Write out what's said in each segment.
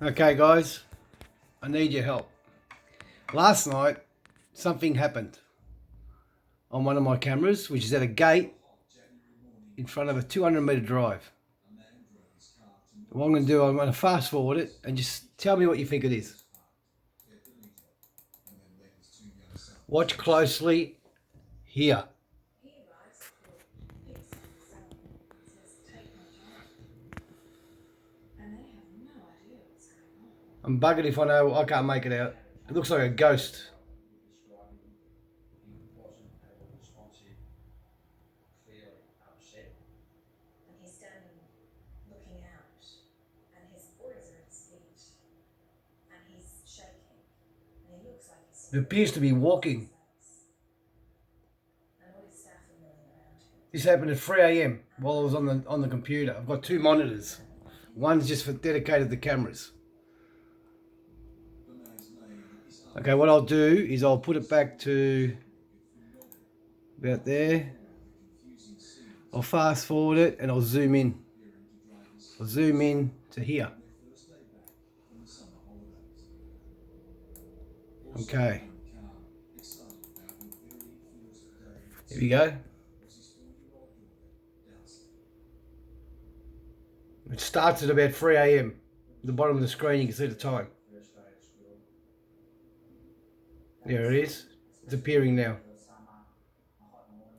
Okay guys, I need your help. Last night, something happened on one of my cameras, which is at a gate in front of a 200-metre drive. What I'm going to do, I'm going to fast forward it and just tell me what you think it is. Watch closely here. I'm buggered if I can't make it out. It looks like a ghost. He's standing looking out, and his boys are at his feet, and he's shaking, and he looks like he's... It appears to be walking. And all his staff are milling around him. This happened at 3 a.m. while I was on the computer. I've got two monitors. One's just for dedicated to cameras. Okay, what I'll do is I'll put it back to about there. I'll fast forward it and I'll zoom in. I'll zoom in to here. Okay. Here we go. It starts at about 3 a.m. At the bottom of the screen you can see the time. There it is. It's appearing now.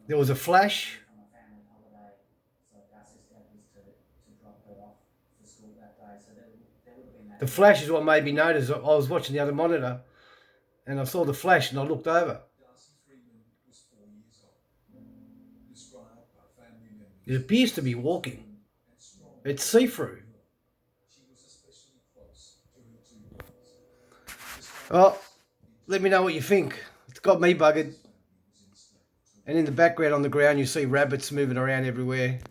There was a flash. The flash is what made me notice. I was watching the other monitor and I saw the flash and I looked over. It appears to be walking. It's see-through. Well, let me know what you think. It's got me buggered. And in the background on the ground you see rabbits moving around everywhere.